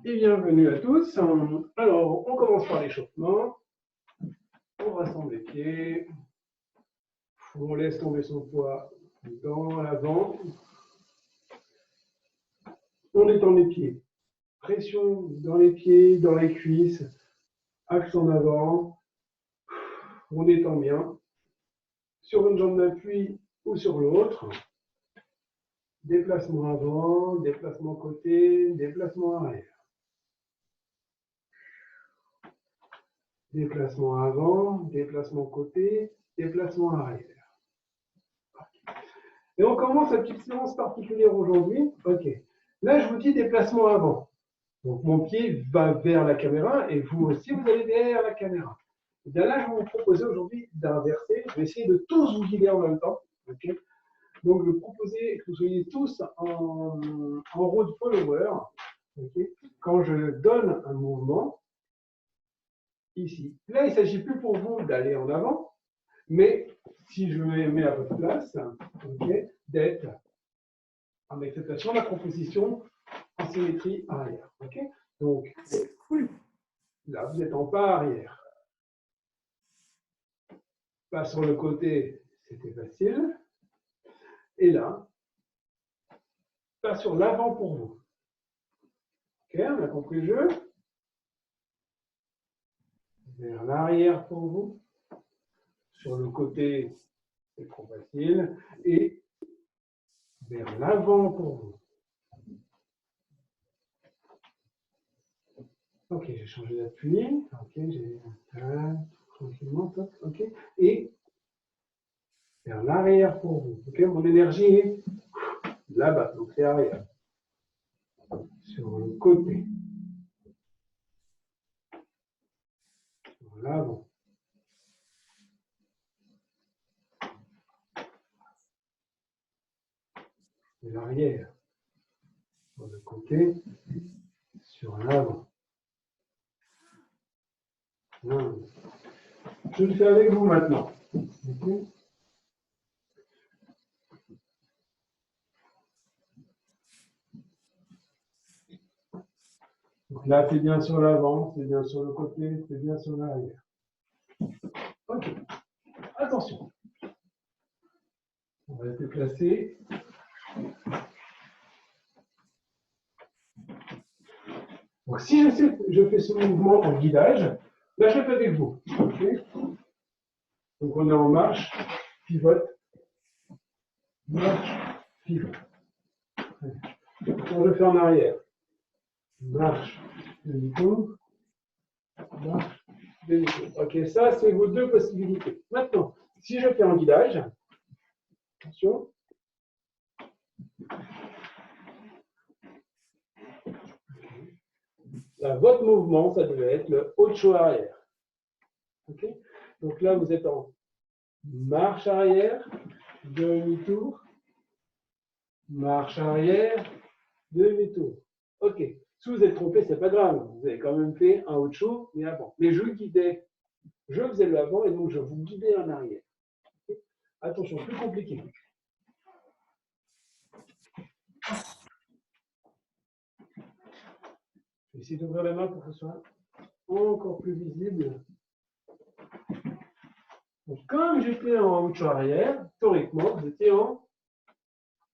Et bienvenue à tous. Alors, on commence par l'échauffement. On rassemble les pieds. On laisse tomber son poids dans l'avant. On étend les pieds. Pression dans les pieds, dans les cuisses. Axe en avant. On étend bien. Sur une jambe d'appui ou sur l'autre. Déplacement avant, déplacement côté, déplacement arrière. Déplacement avant, déplacement côté, déplacement arrière. Et on commence la petite séance particulière aujourd'hui. Ok. Là, je vous dis déplacement avant. Donc, mon pied va vers la caméra et vous aussi, vous allez derrière la caméra. Et bien là, je vais vous proposer aujourd'hui d'inverser. Je vais essayer de tous vous guider en même temps. Okay. Donc, je vais proposer que vous soyez tous en road follower. Okay. Quand je donne un mouvement, ici. Là, il ne s'agit plus pour vous d'aller en avant, mais si je me mets à votre place, okay, d'être en acceptation de la proposition en symétrie arrière. Okay. Donc, c'est cool. Là, vous êtes en pas arrière. Pas sur le côté, c'était facile. Et là, pas sur l'avant pour vous. Ok, on a compris le jeu. Vers l'arrière pour vous. Sur le côté, c'est trop facile. Et vers l'avant pour vous. Ok, j'ai changé d'appui. Ok, j'ai tranquillement, top. Ok. Et vers l'arrière pour vous. Ok, mon énergie est là-bas, donc c'est arrière. Sur le côté. Sur l'avant. Et l'arrière. Sur le côté. Sur l'avant. Je le fais avec vous maintenant. Okay. Donc là, c'est bien sur l'avant, c'est bien sur le côté, c'est bien sur l'arrière. Ok. Attention. On va être placé. Donc si je fais ce mouvement en guidage, là je le fais avec vous. Okay. Donc on est en marche, pivote, marche, pivote. On le fait en arrière. Marche, demi-tour, marche, demi-tour. Ok, ça c'est vos deux possibilités. Maintenant, si je fais en guidage, attention. Là, votre mouvement, ça devait être le ocho arrière. Okay. Donc là, vous êtes en marche arrière, demi-tour, marche arrière, demi-tour. Ok. Si vous êtes trompé, c'est pas grave. Vous avez quand même fait un ocho, mais avant. Mais je guidais, je faisais le avant et donc je vous guidais en arrière. Okay. Attention, plus compliqué. Je vais essayer d'ouvrir la main pour que ce soit encore plus visible. Donc, comme j'étais en ocho arrière, théoriquement, vous étiez en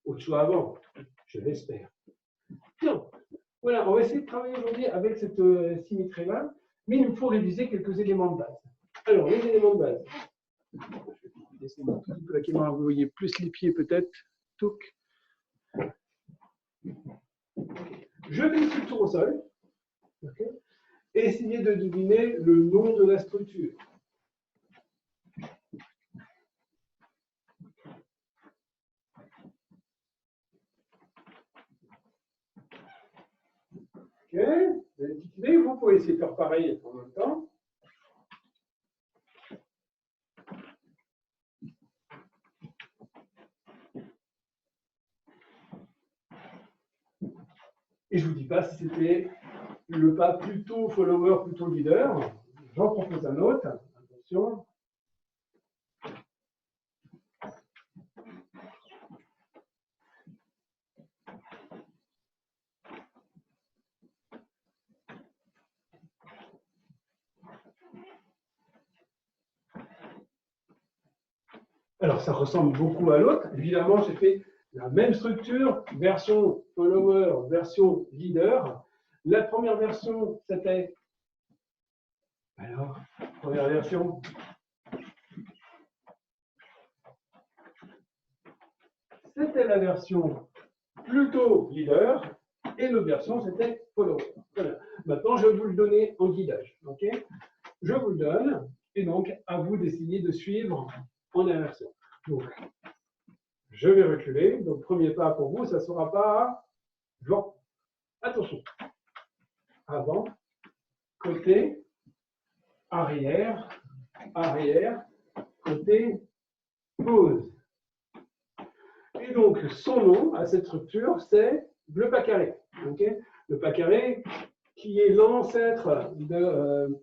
ocho avant. Je l'espère. Bien. Voilà, on va essayer de travailler aujourd'hui avec cette symétrie-là, mais il nous faut réviser quelques éléments de base. Alors, les éléments de base. Laissez-moi un petit peu la caméra, vous voyez plus les pieds peut-être. Touc. Je fais une structure au sol. Okay. Essayez de deviner le nom de la structure. Ok, vous avez une petite idée, vous pouvez essayer de faire pareil en même temps. Et je ne vous dis pas si c'était le pas plutôt follower, plutôt leader. J'en propose un autre. Attention. Alors, ça ressemble beaucoup à l'autre. Évidemment, j'ai fait la même structure, version follower, version leader. La première version, c'était... Alors, première version, c'était la version plutôt leader, et l'autre version, c'était follower. Voilà. Maintenant, je vais vous le donner en guidage. Okay, je vous le donne, et donc, à vous d'essayer de suivre en inversion. Donc, je vais reculer. Donc, premier pas pour vous, ça ne sera pas vent. Attention. Avant, côté, arrière, arrière, côté, pause. Et donc, son nom à cette structure, c'est le pas carré. Okay, le pas carré qui est l'ancêtre de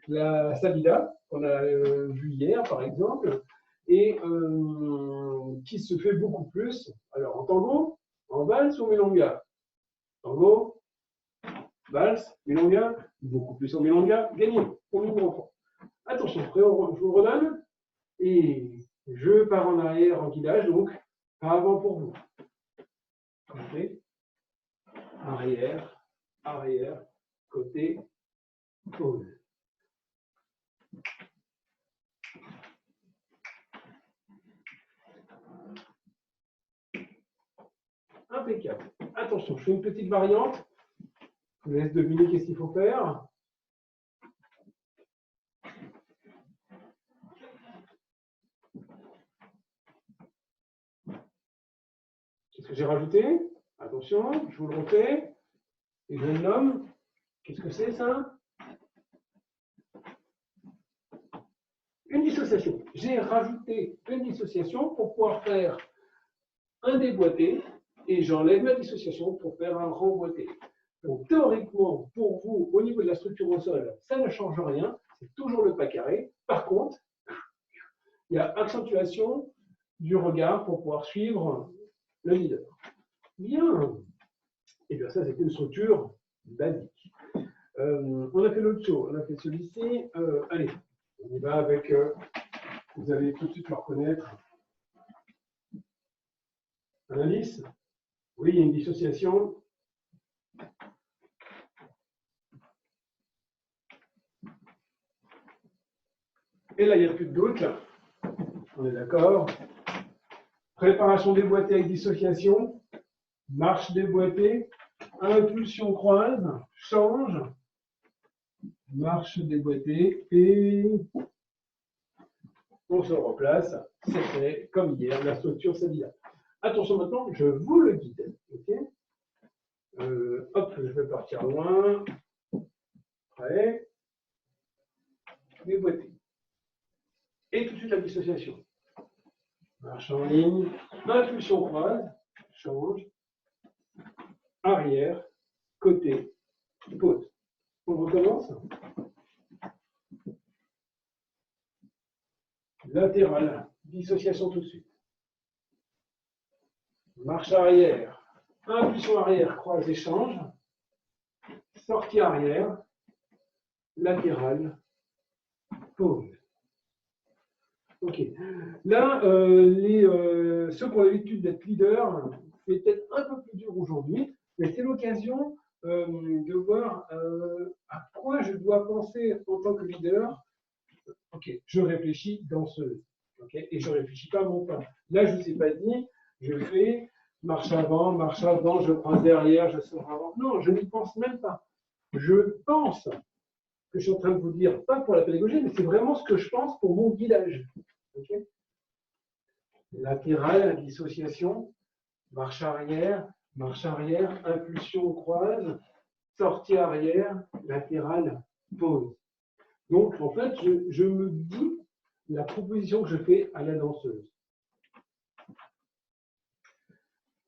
la Sabida, qu'on a vu hier, par exemple, et qui se fait beaucoup plus. Alors, en tango, en valse ou milonga? Tango, valse, milonga, beaucoup plus en milonga, gagné, pour nous enfants. Attention, je vous le redonne, et je pars en arrière en guidage, donc avant pour vous. Côté, arrière, arrière, côté, pause. Impeccable. Attention, je fais une petite variante. Je vous laisse deviner qu'est-ce qu'il faut faire. Qu'est-ce que j'ai rajouté? Attention, je vous le refais. Et je le nomme. Qu'est-ce que c'est ça? Une dissociation. J'ai rajouté une dissociation pour pouvoir faire un déboîté et j'enlève ma dissociation pour faire un remboîté. Donc théoriquement, pour vous, au niveau de la structure au sol, ça ne change rien. C'est toujours le pas carré. Par contre, il y a accentuation du regard pour pouvoir suivre le leader. Bien. Et bien ça, c'était une structure basique. On a fait l'autre show, on a fait celui-ci. Allez, on y va avec, vous allez tout de suite le reconnaître. Un indice? Oui, il y a une dissociation. Et là, il n'y a plus de doute. On est d'accord. Préparation déboîtée avec dissociation. Marche déboîtée. Impulsion croise. Change. Marche déboîtée. Et on se replace. C'est fait comme hier. La structure, c'est là. Attention maintenant, je vous le guide. Okay, hop, je vais partir loin. Prêt. Déboîté. Et tout de suite la dissociation. Marche en ligne. Impulsion croise. Change. Arrière. Côté. Pause. On recommence. Latéral. Dissociation tout de suite. Marche arrière. Impulsion arrière. Croise et change. Sortie arrière. Latéral. Pause. Ok. Là, ceux qui ont l'habitude d'être leader, c'est peut-être un peu plus dur aujourd'hui, mais c'est l'occasion de voir à quoi je dois penser en tant que leader. Ok, je réfléchis danseuse. Okay, et je ne réfléchis pas à mon pas. Là, je ne vous ai pas dit, je fais marche avant, je prends derrière, je sors avant. Non, je n'y pense même pas. Je pense que je suis en train de vous dire, pas pour la pédagogie, mais c'est vraiment ce que je pense pour mon guidage. Okay, latéral, dissociation, marche arrière, impulsion croise, sortie arrière, latéral, pause. Donc, en fait, je me dis la proposition que je fais à la danseuse.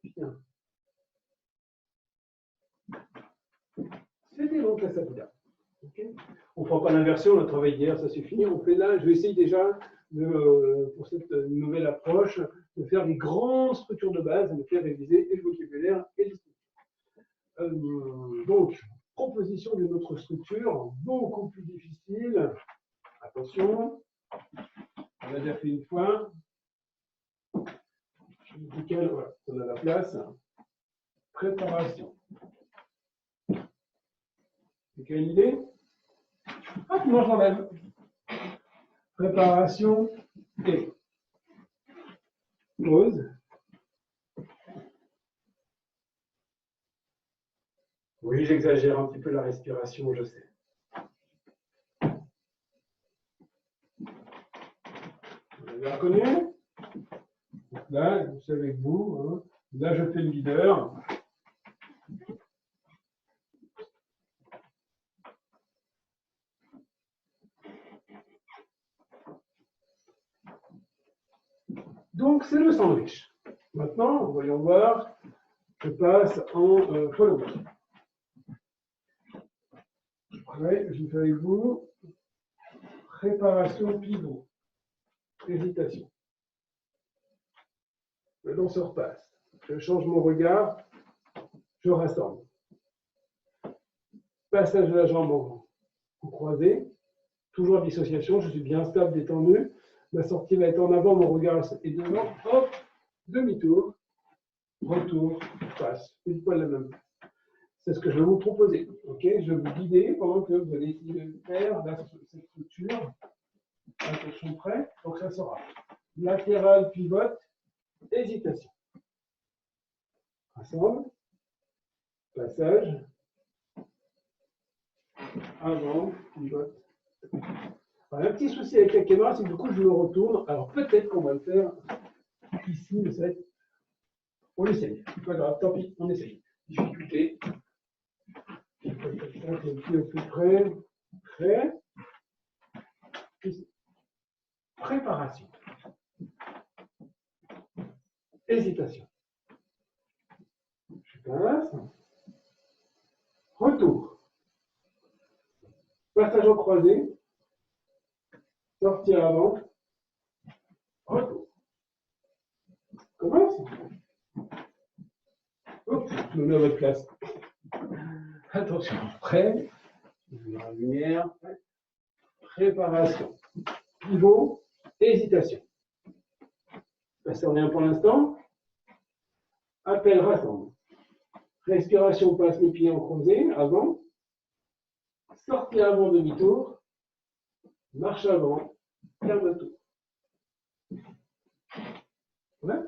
Bien. C'était donc la Sabida. Okay, on ne fera pas l'inversion, on a travaillé hier, ça suffit. On fait là, je vais essayer déjà, pour cette nouvelle approche, de faire des grandes structures de base, de faire réviser et le vocabulaire et les structures. Donc, proposition d'une autre structure, beaucoup plus difficile. Attention, on l'a déjà fait une fois. Nickel, voilà, on a la place. Préparation. Quelle idée? Hop, moi je l'enlève. Préparation et pause. Oui, j'exagère un petit peu la respiration, je sais. Vous avez reconnu? Là, je suis avec vous. Hein. Là, je fais le leader. Donc, c'est le sandwich. Maintenant, voyons voir. Je passe en follow. Après, je fais avec vous. Préparation pivot. Hésitation. Le danseur passe. Je change mon regard. Je rassemble. Passage de la jambe en croisé. Toujours dissociation. Je suis bien stable, détendu. Ma sortie va être en avant. Mon regard est devant. Hop. Demi-tour. Retour. Passe. Une fois la même. C'est ce que je vais vous proposer. Ok, je vais vous guider pendant que vous allez faire cette structure. Attention prêt. Donc ça sera latéral, pivote, hésitation. Rassemble. Passage. Avant, pivote. Alors, un petit souci avec la caméra, c'est que du coup je me retourne. Alors peut-être qu'on va le faire ici, mais ça va être. On essaye. C'est pas grave, tant pis, on essaye. Difficulté. Un peu plus près. Prêt. Préparation. Hésitation. Je passe. Retour. Passage en croisé. Sortir avant. Retour. Commence. Hop, je me mets à votre place. Attention, prêt. La lumière. Préparation. Pivot. Hésitation. Ça revient pour l'instant. Appel, rassemble. Respiration, passe les pieds en croisé, avant. Sortie avant, demi-tour. Marche avant, quart de tour. Ouais.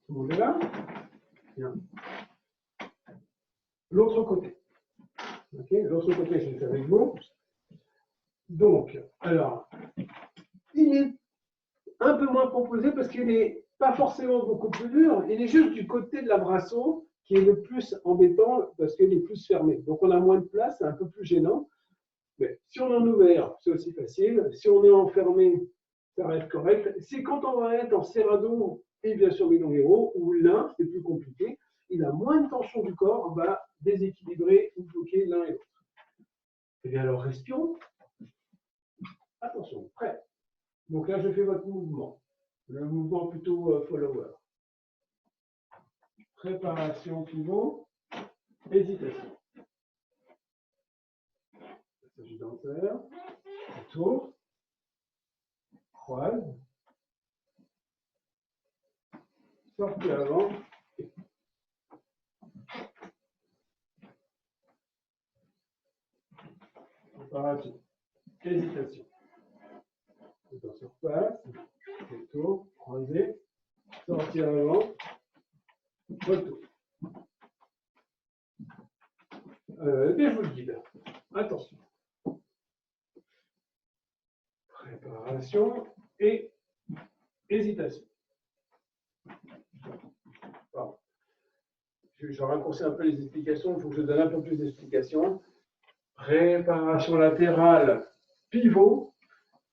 Vous voulez là? Bien. L'autre côté. Ok, l'autre côté, je le fais avec vous. Donc, alors, il est un peu moins composé parce qu'il n'est pas forcément beaucoup plus dur. Il est juste du côté de l'abrasso qui est le plus embêtant parce qu'il est plus fermé. Donc, on a moins de place, c'est un peu plus gênant. Mais si on est en ouvert, c'est aussi facile. Si on est enfermé, ça va être correct. C'est quand on va être en serrado et bien sûr milonguero, où l'un, c'est plus compliqué. Il a moins de tension du corps, on va déséquilibrer ou bloquer l'un et l'autre. Et bien alors, respirons. Attention, prêt. Donc là, je fais votre mouvement. Le mouvement plutôt follower. Préparation pivot. Hésitation. Passage dentaire. Retour. Croise. Sortie avant. Préparation. Hésitation. On se repasse. Retour. Croisé. Sortie avant. Retour. Bien, je vous le guide. Attention. Préparation et hésitation. Pardon. Je raccourcis un peu les explications, il faut que je donne un peu plus d'explications. Préparation latérale, pivot,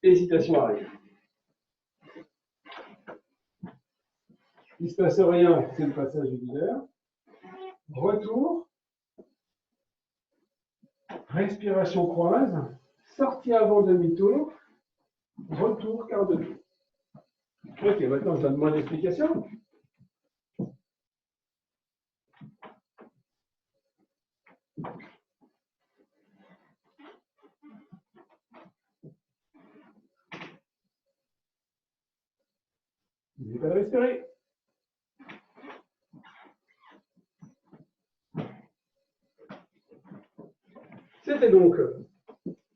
hésitation arrière. Il ne se passe rien, c'est le passage du leader. Retour. Respiration croise. Sortie avant demi-tour. Retour quart de tour. Ok, maintenant je donne moins d'explications. N'oubliez pas de respirer. C'était donc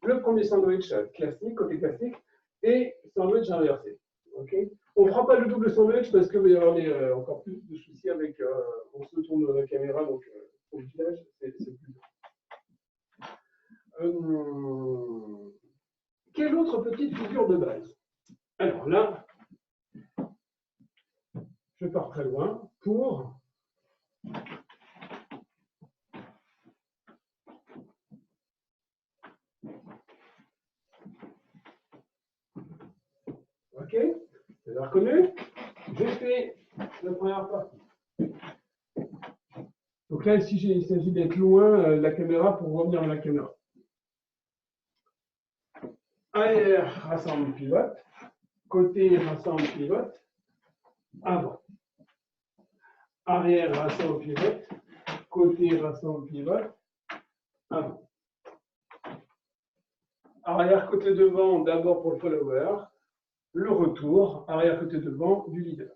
le premier sandwich classique, côté classique, et sandwich inversé. Okay, on ne fera pas le double sandwich parce qu'il va y avoir encore plus de soucis avec. On se tourne la caméra, donc pour le village, c'est plus dur. Quelle autre petite figure de base? Alors là, je pars très loin pour OK, vous avez reconnu? J'ai fait la première partie. Donc là, ici, il s'agit d'être loin de la caméra pour revenir à la caméra. Arrière, rassemble, pivote. Côté, rassemble, pivote. Avant. Arrière, rassemble, pivote. Côté, rassemble, pivote. Avant. Arrière, côté devant, d'abord pour le follower. Le retour, arrière, côté devant du leader.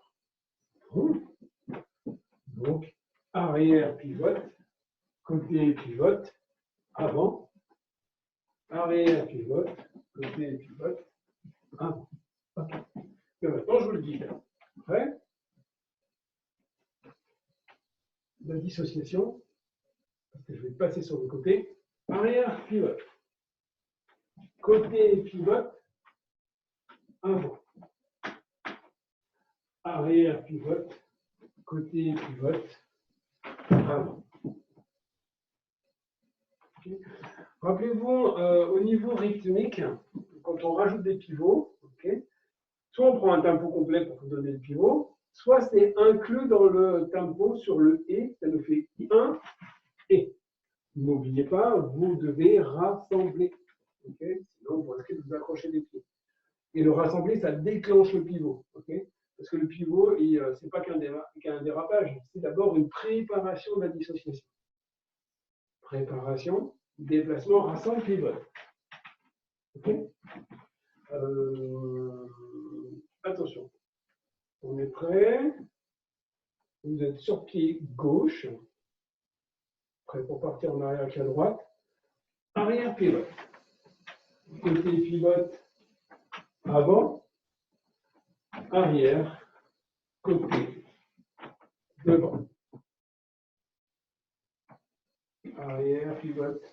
Donc, arrière, pivote. Côté, pivote. Avant. Arrière, pivote. Côté, pivote. Avant. OK. Et maintenant, je vous le dis. Prêt? La dissociation, parce que je vais passer sur le côté. Arrière, pivote. Côté, pivote. Avant. Arrière, pivote. Côté, pivote. Avant. Okay. Rappelez-vous, au niveau rythmique, quand on rajoute des pivots, okay, soit on prend un tempo complet pour vous donner le pivot, soit c'est inclus dans le tempo sur le et, ça nous fait I1 et. N'oubliez pas, vous devez rassembler. Okay, sinon, vous risquez de vous accrocher des pieds. Et le rassembler, ça déclenche le pivot. Okay, parce que le pivot, ce n'est pas qu'un dérapage, c'est d'abord une préparation de la dissociation. Préparation, déplacement, rassemble, pivote. Okay, attention. On est prêt. Vous êtes sur pied gauche. Prêt pour partir en arrière avec la droite. Arrière, pivote. Côté pivote, avant. Arrière, côté, devant. Arrière, pivote.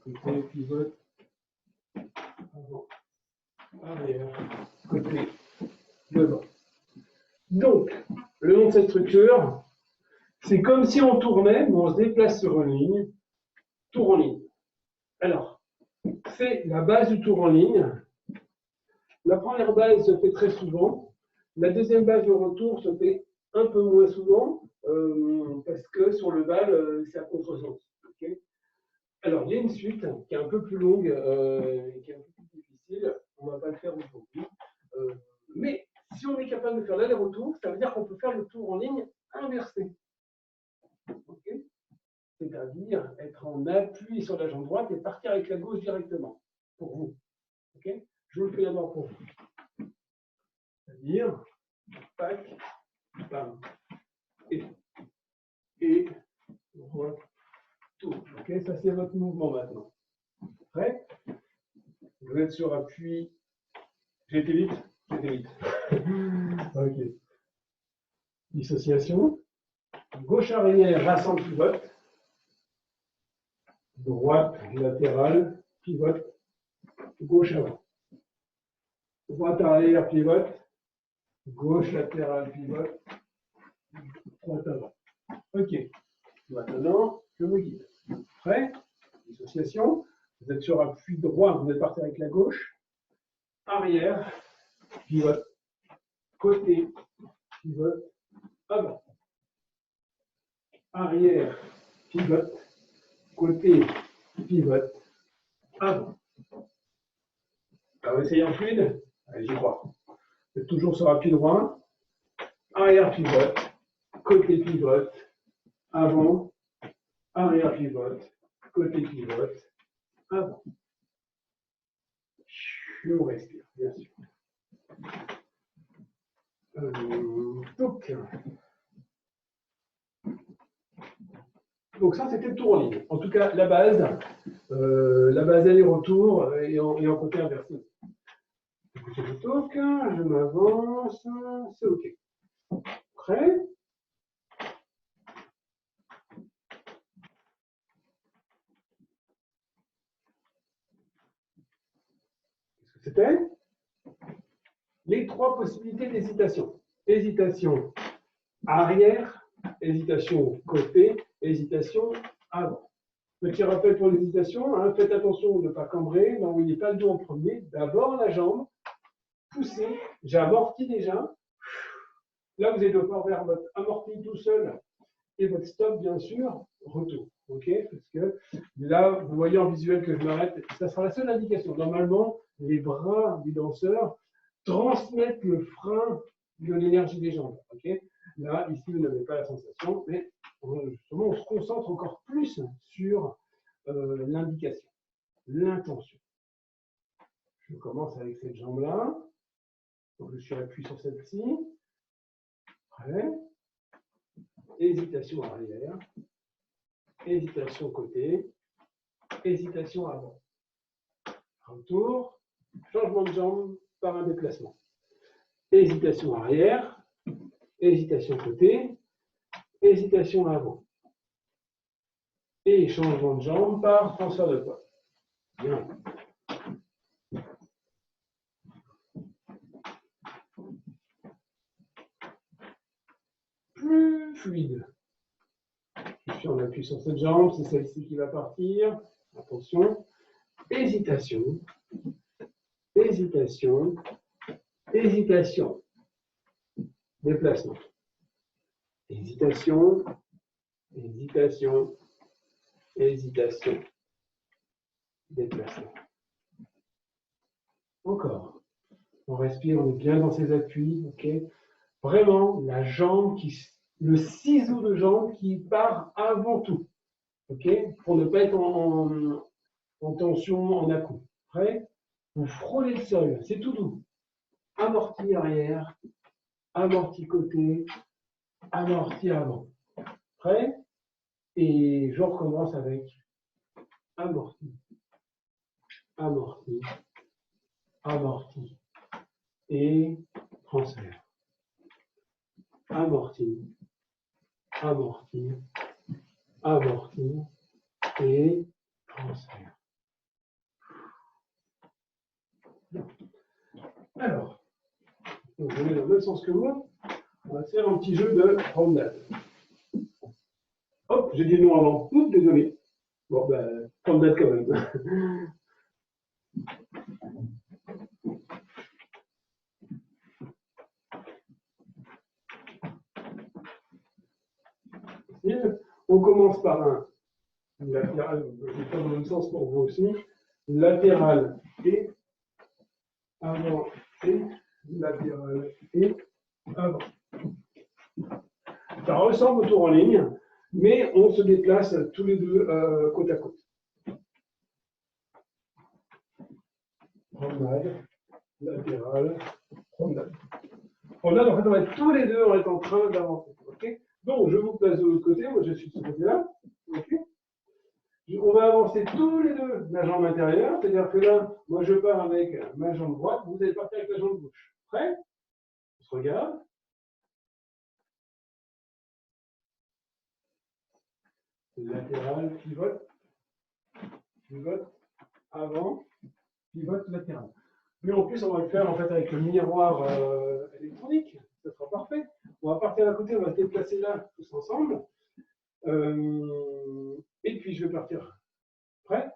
Côté, pivote. Avant. Arrière, côté, devant. Donc, le nom de cette structure, c'est comme si on tournait, mais on se déplace sur une ligne, tour en ligne. Alors, c'est la base du tour en ligne. La première base se fait très souvent. La deuxième base de retour se fait un peu moins souvent, parce que sur le bal, c'est à contresens. Okay, alors, il y a une suite qui est un peu plus longue, qui est un peu plus difficile. On ne va pas le faire aujourd'hui. Mais si on est capable de faire l'aller-retour, ça veut dire qu'on peut faire le tour en ligne inversé. Okay, c'est-à-dire être en appui sur la jambe droite et partir avec la gauche directement, pour vous. Okay, je vous le fais d'abord pour vous. C'est-à-dire, tac, bam, et retour. Ok, ça c'est votre mouvement maintenant. Prêt? Vous êtes sur appui. J'ai été vite? J'ai été vite. Ok. Dissociation. Gauche arrière, rassemble, pivote. Droite latérale, pivote. Gauche avant. Droite arrière, pivote. Gauche latérale, pivote. Droite avant. Ok. Maintenant, je vous guide. Prêt? Dissociation. Vous êtes sur appui droit, vous êtes parti avec la gauche. Arrière, pivote. Côté, pivote. Avant. Arrière, pivote. Côté, pivote. Avant. On va essayer en fluide? Allez, j'y crois. Vous êtes toujours sur appui droit. Arrière, pivote. Côté, pivote. Avant. Arrière, pivote. Côté, pivote. Avant. On respire, bien sûr. Donc, Donc ça, c'était le tour en ligne. En tout cas, la base aller-retour et en côté inversé. Je m'avance, c'est OK. Prêt? Qu'est-ce que c'était? Les trois possibilités d'hésitation. Hésitation arrière, hésitation côté, hésitation avant. Petit rappel pour l'hésitation, hein, faites attention de ne pas cambrer, n'envoyez pas le dos en premier, d'abord la jambe, poussez, j'amortis déjà. Là, vous allez devoir faire votre amorti tout seul et votre stop, bien sûr, retour. OK? Parce que là, vous voyez en visuel que je m'arrête, ça sera la seule indication. Normalement, les bras du danseur transmettent le frein de l'énergie des jambes. OK? Là, ici, vous n'avez pas la sensation, mais justement, on se concentre encore plus sur l'indication, l'intention. Je commence avec cette jambe-là. Donc, je suis appuyé sur celle-ci. Prêt. Hésitation arrière. Hésitation côté. Hésitation avant. Retour. Changement de jambe par un déplacement. Hésitation arrière. Hésitation côté. Hésitation avant. Et changement de jambe par transfert de poids. Bien. Plus fluide. Je suis en appui sur cette jambe, c'est celle-ci qui va partir. Attention. Hésitation. Hésitation. Hésitation. Déplacement. Hésitation. Hésitation. Hésitation. Déplacement. Encore. On respire, on est bien dans ses appuis. Ok. Vraiment, la jambe le ciseau de jambe qui part avant tout. Ok. Pour ne pas être en tension, en à-coup. Prêt? Vous frôlez le sol, c'est tout doux. Amorti arrière, amorti côté, amorti avant. Prêt? Et je recommence avec amorti, amorti, amorti et transfert. Amorti, amorti, amorti et transfert. Alors, je vais dans le même sens que vous. On va faire un petit jeu de promenade. Hop, j'ai dit non avant. Oups, désolé. Bon, ben, promenade quand même. On commence par un latéral, je vais faire dans le même sens pour vous aussi. Latéral et avant et latéral et avant. Ça ressemble au tour en ligne, mais on se déplace tous les deux côte à côte. Promenade, latéral, promenade. Promenade, en fait, on va être tous les deux, on est en train d'avancer. Okay, donc, je vous place de l'autre côté, moi je suis de ce côté-là. Okay, on va avancer tous les deux la jambe intérieure, c'est-à-dire que là, moi je pars avec ma jambe droite, vous allez partir avec la jambe gauche. Prêt? On se regarde. Latéral, pivote, pivote, avant, pivote, latéral. Mais en plus, on va le faire en fait avec le miroir électronique, ça sera parfait. On va partir à côté, on va se déplacer là, tous ensemble. Et puis je vais partir. Prêt?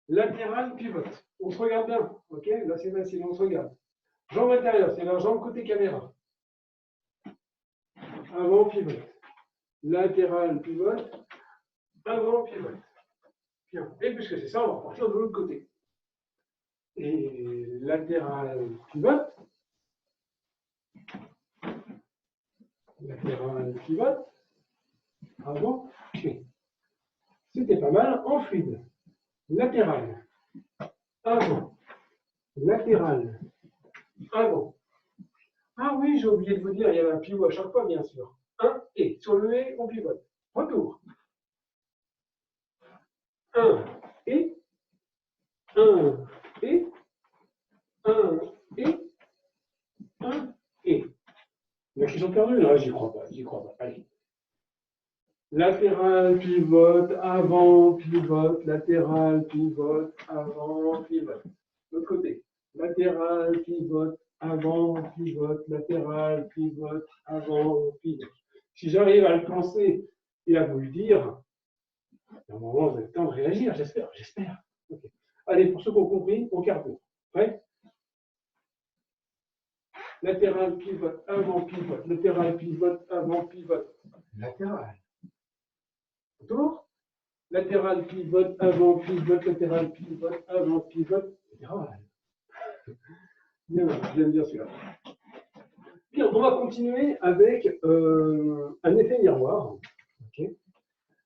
Latéral, pivote. On se regarde bien, ok? Là c'est facile, on se regarde. Jambe intérieure, c'est la jambe côté caméra. Avant, pivote. Latéral, pivote. Avant, pivote. Bien. Et puisque c'est ça, on va partir de l'autre côté. Et latéral, pivote. Latéral, pivote. Avant, pied. C'était pas mal. En fluide. Latéral. Avant. Latéral. Avant. Ah oui, j'ai oublié de vous dire, il y avait un pivot à chaque fois, bien sûr. Un et. Sur le et, on pivote. Retour. 1 et 1 et 1 et 1 et. Il y en a qui sont perdus là, j'y crois pas, j'y crois pas. Allez. Latéral, pivote, avant, pivote, latéral, pivote, avant, pivote. L'autre côté. Latéral, pivote, avant, pivote, latéral, pivote, avant, pivote. Si j'arrive à le penser et à vous le dire, à un moment, vous avez le temps de réagir, j'espère. Okay. Allez, pour ceux qui ont compris, au quart d'heure. Prêt? Latéral, pivote, avant, pivote, latéral, pivote, avant, pivote. Latéral. Retour. Latéral, pivote, avant, pivote, latéral, pivote, avant, pivote, latéral. Bien, je viens de dire celui-là. Bien, on va continuer avec un effet miroir. Okay.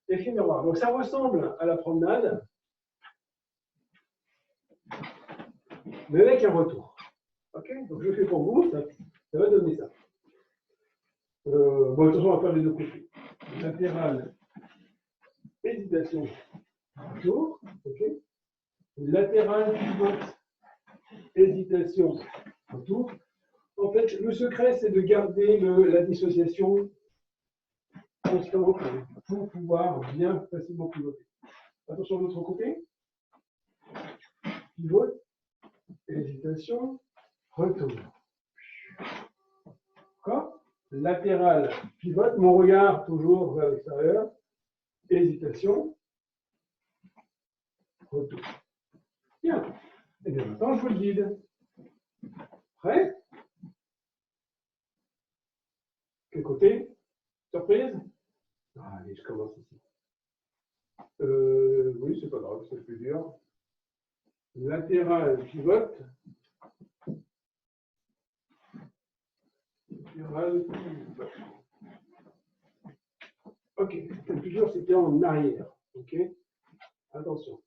Effet miroir. Donc, ça ressemble à la promenade, mais avec un retour. Okay. Donc, je fais pour vous, ça va donner ça. Bon, attention, on va faire les deux côtés. Latéral, hésitation, retour. Okay. Latéral, pivote, hésitation, retour. En fait, le secret, c'est de garder la dissociation constante pour pouvoir bien facilement pivoter. Attention de l'autre côté. Pivote, hésitation, retour. D'accord? Latéral, pivote, mon regard toujours vers l'extérieur. Hésitation, retour. Bien. Et bien maintenant, je vous le guide. Prêt? Quel côté? Surprise? Allez, je commence ici. Oui, c'est pas grave, c'est plus dur. Latéral, pivote. Latéral, pivote. Ok, le plus dur, c'était en arrière. Ok, attention.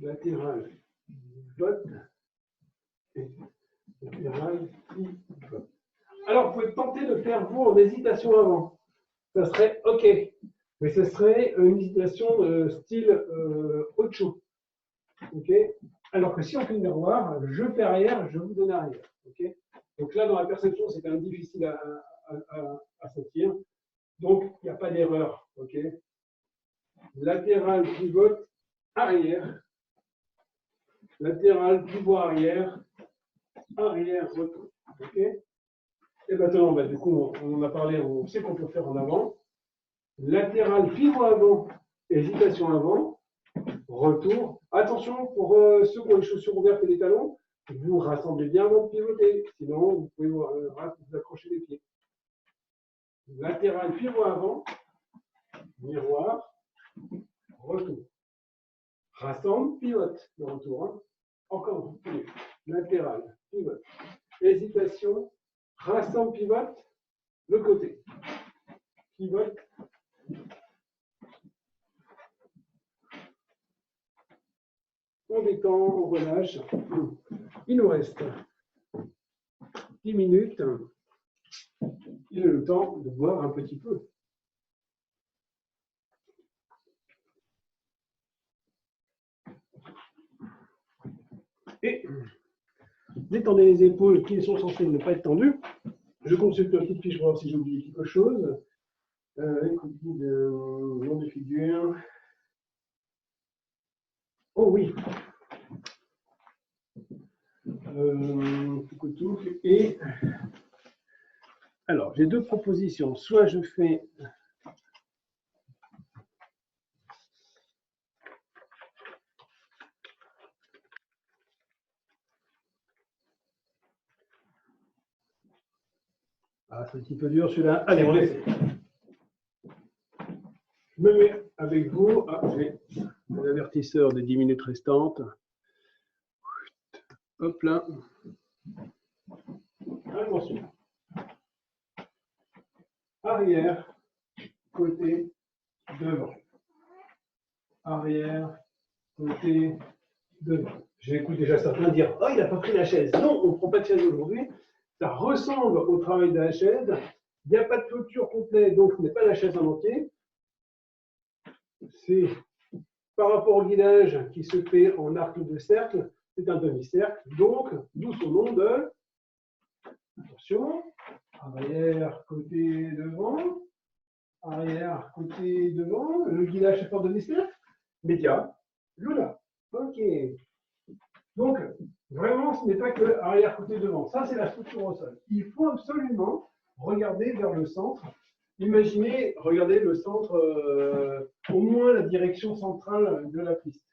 Latéral, pivote. Latéral, pivote. Alors, vous pouvez tenter de faire vous en hésitation avant. Ça serait ok, mais ce serait une hésitation de style Ocho. Ok. Alors que si on fait le miroir, je fais arrière, je vous donne arrière. Ok. Donc là, dans la perception, c'est quand même difficile à sentir. Donc, il n'y a pas d'erreur. Ok. Latéral, pivote, arrière. Latéral, pivot arrière. Arrière, retour. Ok. Et maintenant, bah, du coup, on en a parlé, on sait qu'on peut faire en avant. Latéral, pivot avant, hésitation avant, retour. Attention, pour ceux qui ont les chaussures ouvertes et les talons, vous rassemblez bien avant de pivoter. Sinon, vous pouvez vous accrocher les pieds. Latéral, pivot avant, miroir, retour. Rassemble, pivote, le retour. Hein. Encore, latéral, pivote. Hésitation, rassemble, pivote, le côté. Pivote. On détend, on relâche. Il nous reste 10 minutes. Il est le temps de boire un petit peu. Et détendez les épaules qui sont censées ne pas être tendues. Je consulte une petite fiche pour voir si j'ai oublié quelque chose. Écoutez, nom de figure. Oh oui. Et alors, j'ai deux propositions. Soit je fais c'est un petit peu dur celui-là. Allez, on essaie. Je me mets avec vous. J'ai mon avertisseur des 10 minutes restantes. Hop là. Attention. Arrière, côté, devant. Arrière, côté, devant. J'écoute déjà certains dire « Oh, il n'a pas pris la chaise ». Non, on ne prend pas de chaise aujourd'hui. Ça ressemble au travail de la chaise. Il n'y a pas de clôture complète, donc ce n'est pas la chaise en entier. C'est par rapport au guidage qui se fait en arc de cercle, c'est un demi-cercle. Donc, d'où son nom de, attention, arrière, côté, devant, arrière, côté, devant, le guidage est en demi-cercle, média, Lula. Ok. Donc, vraiment, ce n'est pas que arrière, côté, devant. Ça, c'est la structure au sol. Il faut absolument regarder vers le centre. Imaginez, regardez le centre, au moins la direction centrale de la piste.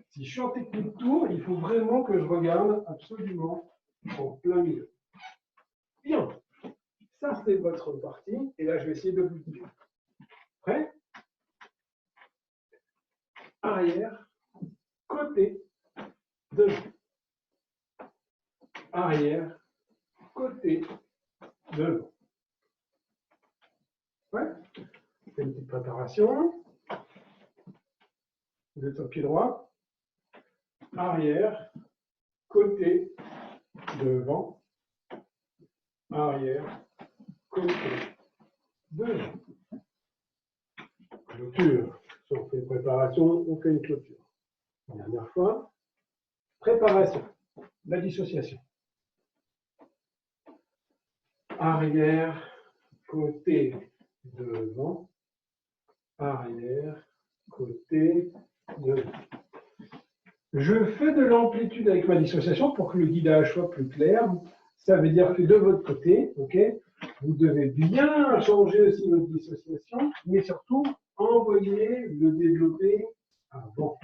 Si je suis en technique tour, il faut vraiment que je regarde absolument en plein milieu. Bien, ça c'est votre partie, et là je vais essayer de vous le dire. Prêt? Arrière, côté, devant. Arrière, côté, devant. Ouais. C'est une petite préparation. Vous êtes au pied droit. Arrière, côté, devant. Arrière, côté, devant. Clôture. Si on fait une préparation, on fait une clôture. Une dernière fois. Préparation. La dissociation. Arrière, côté, devant. Arrière, côté, devant. Je fais de l'amplitude avec ma dissociation pour que le guidage soit plus clair. Ça veut dire que de votre côté, okay, vous devez bien changer aussi votre dissociation, mais surtout envoyer le développer avant.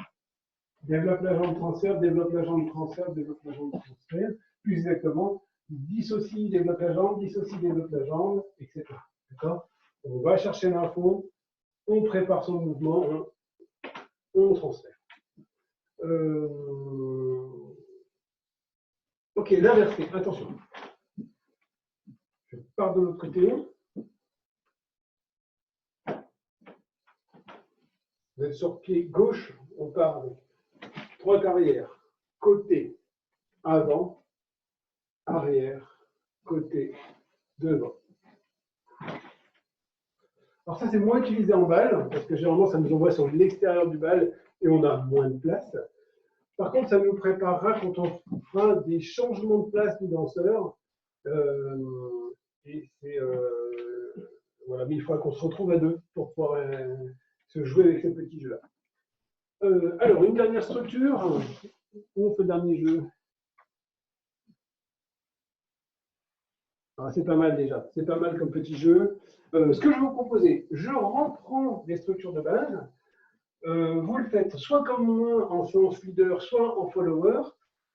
Développe la jambe transfert, développe la jambe transfert, développe la jambe transfert. Plus exactement, dissocie, développe la jambe, dissocie, développe la jambe, etc. D'accord? On va chercher l'info, on prépare son mouvement, on transfère. Ok, l'inversé, attention. Je pars de l'autre côté. Vous êtes sur pied gauche, on part avec droite arrière, côté, avant, arrière, côté, devant. Alors ça, c'est moins utilisé en balle, parce que généralement, ça nous envoie sur l'extérieur du bal et on a moins de place. Par contre, ça nous préparera quand on fera des changements de place du danseur. Et c'est voilà, mais il faudra qu'on se retrouve à deux pour pouvoir se jouer avec ces petits jeux-là. Alors, une dernière structure. Où on fait le dernier jeu? C'est pas mal déjà. C'est pas mal comme petit jeu. Ce que je vais vous proposer, je reprends les structures de base. Vous le faites soit comme moi en séance leader, soit en follower,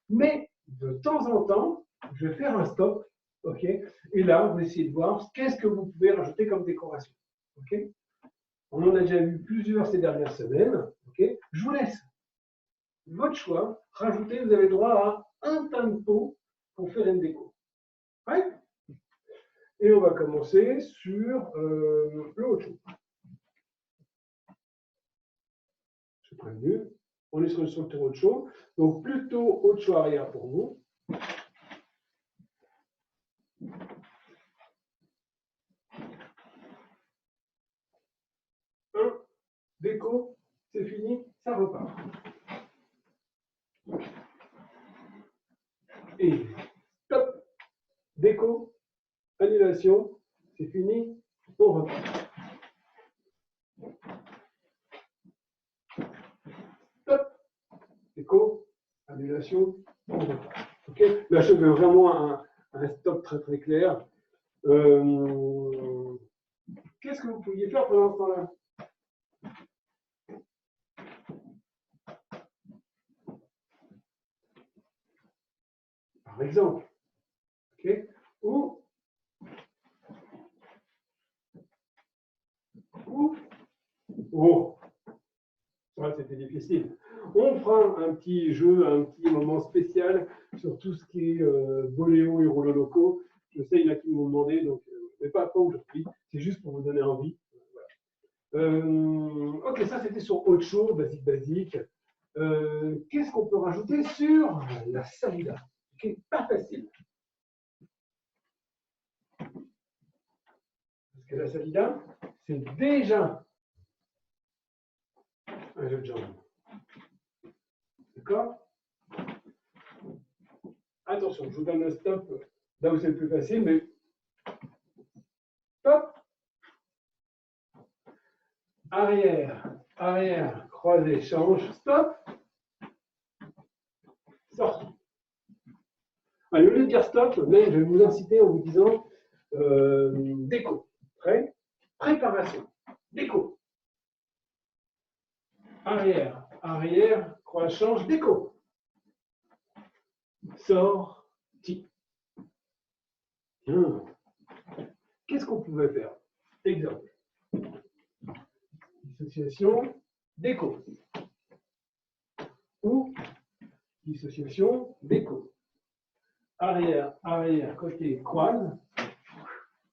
mais de temps en temps, je vais faire un stop, ok? Et là, vous essayez de voir qu'est-ce que vous pouvez rajouter comme décoration, ok? On en a déjà vu plusieurs ces dernières semaines, ok? Je vous laisse votre choix, rajoutez, vous avez droit à un tempo pour faire une déco. Ouais? Et on va commencer sur le haut chaud. Je suis prévenu. On est sur une structure haut chaud. Donc plutôt haut chaud arrière pour vous. Déco, c'est fini, ça repart. Et stop, déco, annulation, c'est fini, on repart. Stop, déco, annulation, on repart. Ok, là je veux vraiment un stop très très clair. Qu'est-ce que vous pouviez faire pendant ce temps-là? Par exemple, ok, ou oh, ça c'était difficile. On fera un petit jeu, un petit moment spécial sur tout ce qui est boléo et rouleau locaux. Je sais, il y en a qui m'ont demandé, donc mais pas aujourd'hui. C'est juste pour vous donner envie. Voilà. Ok, ça c'était sur autre chose, basique. Qu'est-ce qu'on peut rajouter sur la salida? Okay, pas facile. que la salida, c'est déjà un jeu de jambes. D'accord? Attention, je vous donne le stop là où c'est le plus facile, mais stop. Arrière, arrière, croisé, change, stop. Sortie. Allez, au lieu de dire stop, mais je vais vous inciter en vous disant déco. Prêt? Préparation. Déco. Arrière, arrière, croise, change, déco. Sortie. Qu'est-ce qu'on pouvait faire? Exemple. Dissociation, déco. Ou dissociation, déco. Arrière, arrière, côté, croise,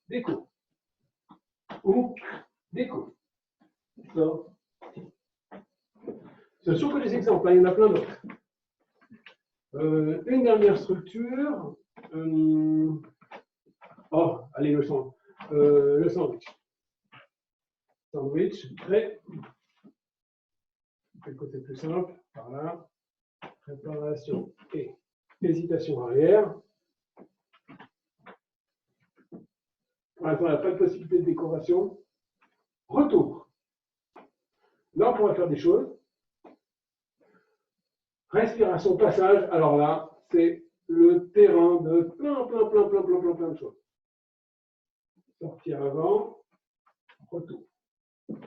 déco. Ou déco. Sortie. Ce sont que des exemples, hein, il y en a plein d'autres. Une dernière structure. Oh, allez, le sandwich. Sandwich, prêt. Quel côté plus simple? Par là. Préparation et hésitation arrière. Pour l'instant, il n'y a pas de possibilité de décoration. Retour. Là, on pourrait faire des choses. Respiration, passage. Alors là, c'est le terrain de plein de choses. Sortir avant, retour. Ok,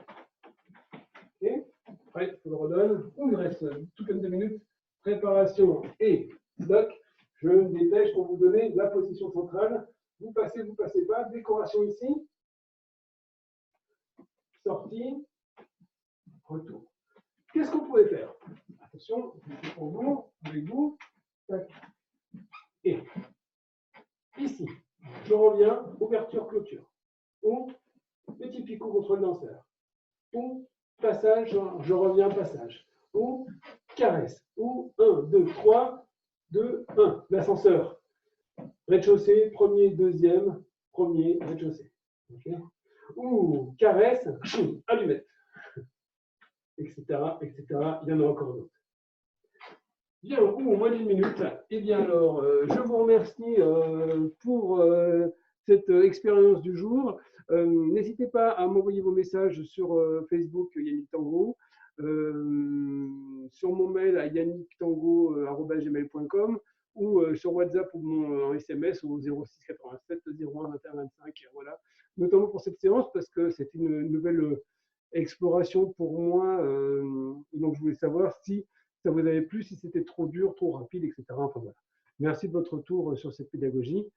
prêt, je le redonne. Il me reste tout comme 2 minutes. Préparation et bloc. Je me dépêche pour vous donner la position centrale. Vous passez pas. Décoration ici. Sortie, retour. Qu'est-ce qu'on pouvait faire? Attention, c'est pour vous, avec vous. Tac. Et ici, je reviens, ouverture, clôture. Ou petit picot contre le danseur. Ou passage, je reviens, passage. Ou caresse. Ou 1, 2, 3, 2, 1. L'ascenseur. Rez-de-chaussée, premier, deuxième, premier, rez-de-chaussée. Okay. Ou caresse, allumette. Etc. Il y en a encore d'autres. Bien, au moins d'1 minute. Eh bien alors, je vous remercie pour cette expérience du jour. N'hésitez pas à m'envoyer vos messages sur Facebook Yannick Tango, sur mon mail à yannicktango@gmail.com ou sur WhatsApp ou mon SMS au 06 87 01 21 25. Voilà. Notamment pour cette séance parce que c'est une nouvelle exploration pour moi. Donc je voulais savoir si ça vous avait plu, si c'était trop dur, trop rapide, etc. Enfin, voilà. Merci de votre retour sur cette pédagogie.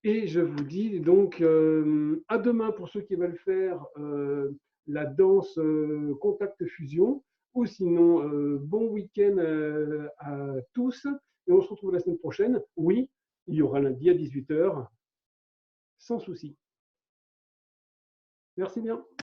Et je vous dis donc à demain pour ceux qui veulent faire la danse contact fusion, ou sinon bon week-end à tous. Et on se retrouve la semaine prochaine. Oui, il y aura lundi à 18 h, sans souci. Merci bien.